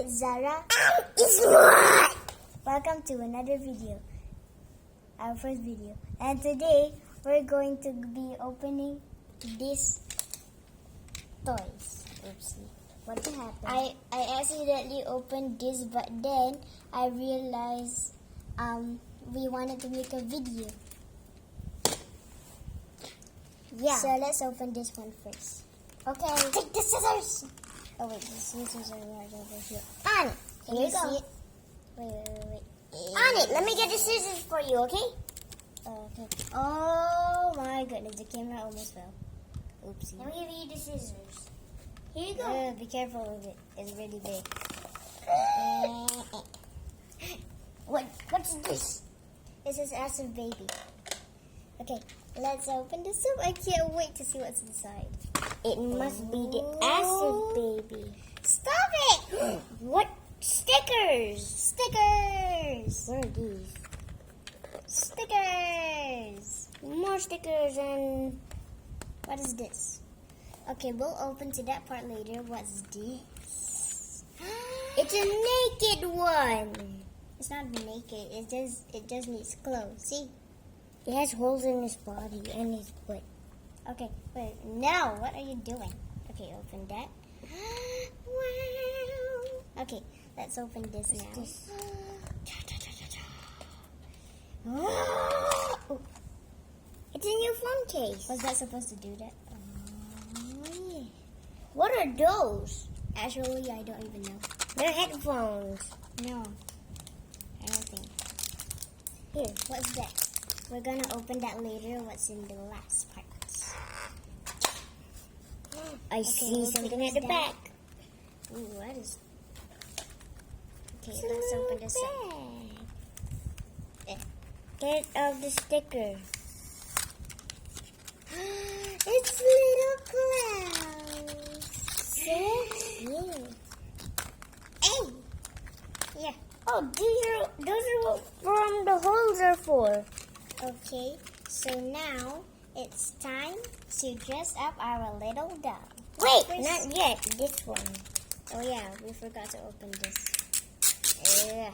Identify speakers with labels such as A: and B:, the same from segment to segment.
A: it's Zara.
B: Ismar!
A: Welcome to another video. Our first video. And today, we're going to be opening these toys. Oopsie. What happened? I accidentally opened this, but then I realized we wanted to make a video.
B: Yeah.
A: So let's open this one first. Okay.
B: Take the scissors!
A: Oh wait, the scissors are right over here.
B: On it.
A: Can
B: Here
A: you
B: you go.
A: see it? Wait.
B: On it. Let me get the scissors for you, okay?
A: Okay. Oh my goodness, the camera almost fell. Oopsie.
B: Let me give you the scissors. Here you go.
A: Be careful with it. It's really big.
B: What's this?
A: This is Acid Baby. Okay, let's open this up. I can't wait to see what's inside.
B: It must be the acid baby.
A: Stop it!
B: What? Stickers!
A: Stickers!
B: What are these?
A: Stickers!
B: More stickers and...
A: What is this? Okay, we'll open to that part later. What's this?
B: It's a naked one.
A: It's not naked. It just needs clothes. See?
B: It has holes in his body and his butt.
A: Okay, wait. No, what are you doing? Okay, open that. Wow. Okay, let's open this now.
B: This?
A: Oh,
B: It's a new phone case.
A: was that supposed to do that?
B: Yeah. What are those?
A: Actually, I don't even know.
B: They're headphones.
A: No, I don't think.
B: Here.
A: What's that? We're gonna open that later. What's in the last part?
B: I see
A: we'll
B: something
A: take
B: at the
A: this
B: back.
A: Ooh, what is? Okay, let's open this up.
B: Get of the sticker.
A: It's little clouds.
B: So cute.
A: Hey, yeah.
B: Oh, those are what from the holes are for.
A: Okay, so now it's time to dress up our little dog.
B: Wait,
A: First-
B: not yet. This one.
A: Oh yeah, we forgot to open this.
B: Yeah.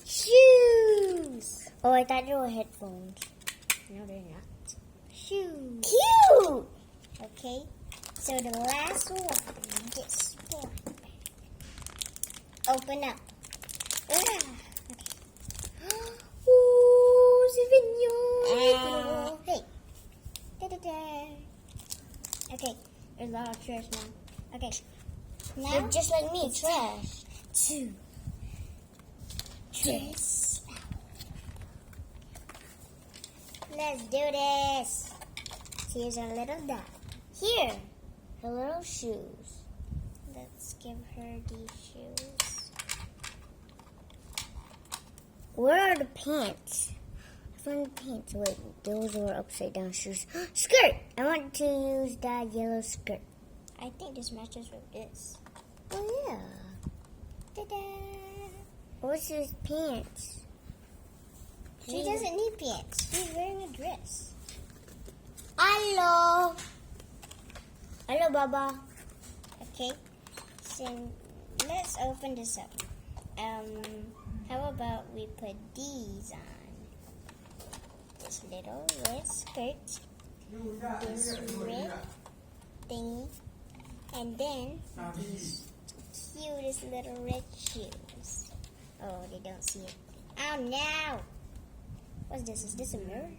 A: Shoes.
B: Oh, I thought they were headphones.
A: No, they're not. Shoes.
B: Cute.
A: Okay, so the last one, this one. Open up. Okay. Ooh, Sauvignon. Hey. Da-da-da. Okay, there's a lot of trash now. Okay, now
B: They're just like me, trash.
A: two. Dress. Let's do this. Here's our little dog.
B: Here, her little shoes.
A: Let's give her these shoes.
B: Where are the pants? I found the pants. Wait, those were upside down shoes. Skirt! I want to use that yellow skirt.
A: I think this matches with this.
B: Oh, yeah.
A: Ta-da!
B: What's his pants?
A: She doesn't need pants. She's wearing a dress.
B: Hello. Hello, Baba.
A: Okay, so let's open this up. How about we put these on? This little red skirt, this red thingy, and then these cutest little red shoes. Oh, they don't see it. Oh no! What's this? Is this a mirror?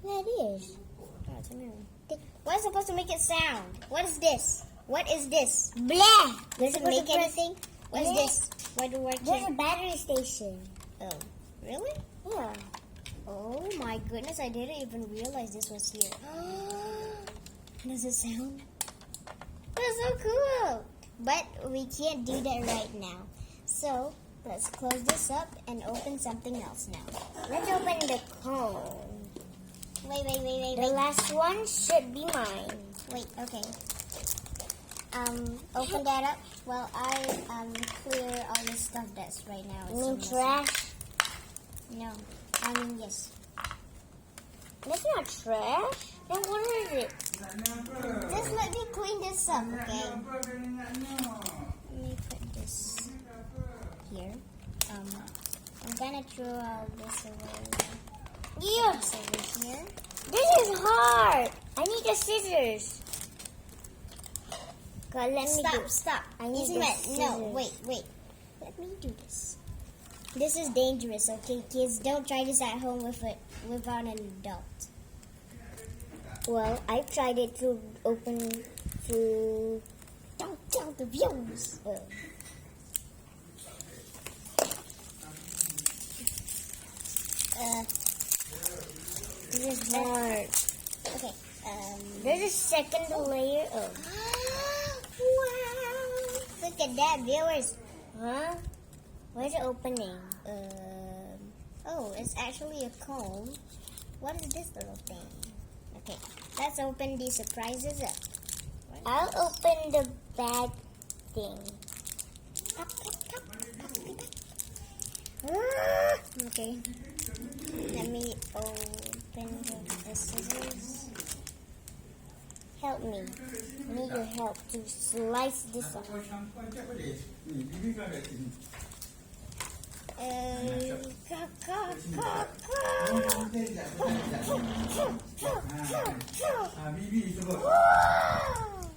B: Yeah, it is.
A: Oh, it's a mirror. What's supposed to make it sound? What is this? What is this?
B: Blah!
A: Does it make anything? What is
B: Yeah.
A: this? Why do I
B: There's a
A: can't?
B: battery station.
A: Oh, really?
B: Yeah.
A: Oh my goodness, I didn't even realize this was here. Does it sound? That's so cool! But we can't do that right now. So, let's close this up and open something else now.
B: Let's open the cone.
A: Wait.
B: The last one should be mine.
A: Wait, okay. Open that up while I clear all the stuff that's right now.
B: You mean trash?
A: No. yes.
B: That's not trash. Then what is it?
A: Just let me clean this up, okay? Let me put this gonna throw all this away.
B: Yeah.
A: This over here.
B: This is hard. I need the scissors. God, let me do.
A: Stop.
B: I need
A: Isn't
B: the
A: it? No,
B: scissors.
A: wait. Let me do this. This is dangerous, okay, kids? Don't try this at home without an adult.
B: Well, I've tried it to open to.
A: Don't tell the viewers.
B: This is hard.
A: Okay.
B: There's a second layer of.
A: Wow! Look at that, viewers.
B: Huh? Where's the opening?
A: Oh, it's actually a comb. What is this little thing? Okay, let's open these surprises up.
B: I'll open the bag thing.
A: Okay. Let me open the scissors.
B: Help me. I need your help to slice this off.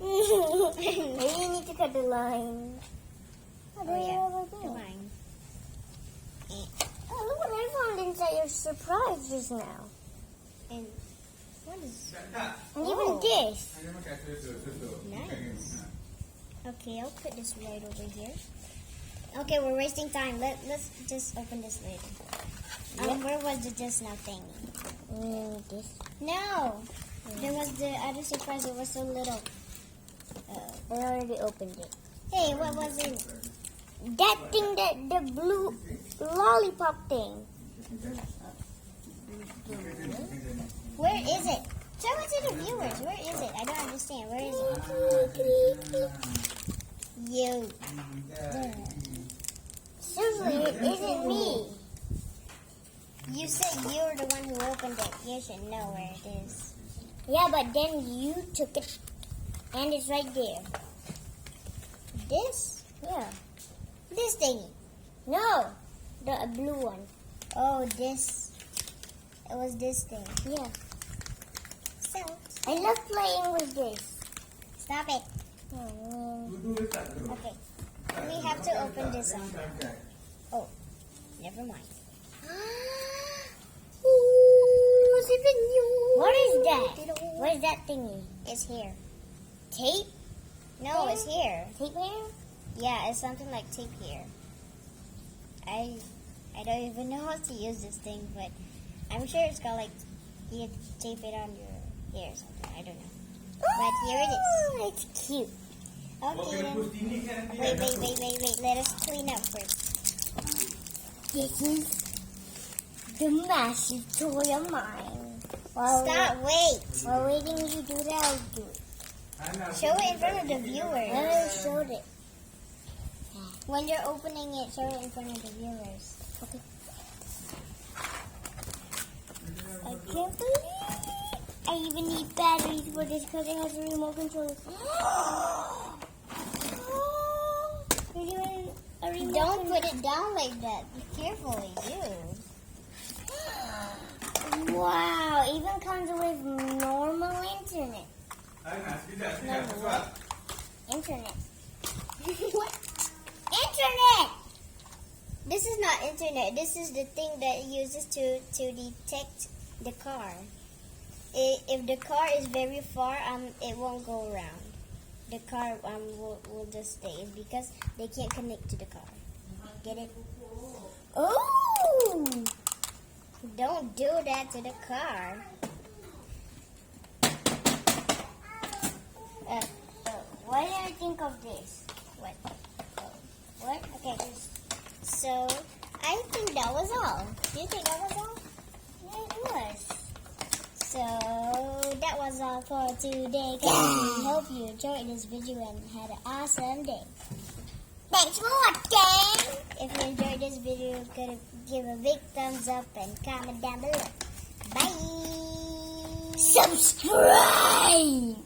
B: Maybe you need to cut the line.
A: Oh yeah, the line.
B: Oh, look what I found inside your surprise just now.
A: And what is?
B: And
A: Oh.
B: even this.
A: Nice. Okay, I'll put this right over here. Okay, we're wasting time. Let's just open this later. Where was the just now thing?
B: This.
A: No, there was the other surprise. It was so little.
B: I already opened it.
A: Hey, what was it?
B: That thing, the blue lollipop thing.
A: Where is it? Show it to the viewers. Where is it? I don't understand. Where is it? You.
B: Seriously, it isn't me.
A: You said you were the one who opened it. You should know where it is.
B: Yeah, but then you took it, and it's right there.
A: This?
B: Yeah.
A: This thingy.
B: No, the blue one.
A: Oh, this. It was this thing.
B: Yeah.
A: So,
B: I love playing with this.
A: stop it.
B: Oh,
A: Okay. We have to open this up. Oh, never mind.
B: what is that? What is that thingy?
A: It's here.
B: Tape?
A: No,
B: Here?
A: it's here.
B: Tape here?
A: Yeah, it's something like tape here. I don't even know how to use this thing, but I'm sure it's got like you tape it on your hair or something. I don't know. But here it is.
B: Oh, it's cute.
A: Okay then. Wait. Let us clean up first.
B: This is the massive toy of mine.
A: Stop, wait.
B: While waiting you do that, I'll do it.
A: Show it in front of the
B: I
A: viewers.
B: already showed it.
A: When you're opening it, show it in front of the viewers.
B: Okay. I can't believe it. I even need batteries for this because it has a remote control. There's even a remote
A: Don't
B: control.
A: put it down like that. Be careful, you.
B: Wow, even comes with normal internet. Internet.
A: What?
B: Internet!
A: This is not internet. This is the thing that uses to detect the car. If the car is very far, it won't go around. The car will just stay because they can't connect to the car. Get it?
B: Oh!
A: Don't do that to the car.
B: Why did I think of this?
A: What? What? Okay. So I think that was all. Do you think that was all?
B: Yeah, it was.
A: So that was all for today, guys. We hope you enjoyed this video and had an awesome day.
B: Thanks for watching!
A: If you enjoyed this video, give a big thumbs up and comment down below. Bye!
B: Subscribe!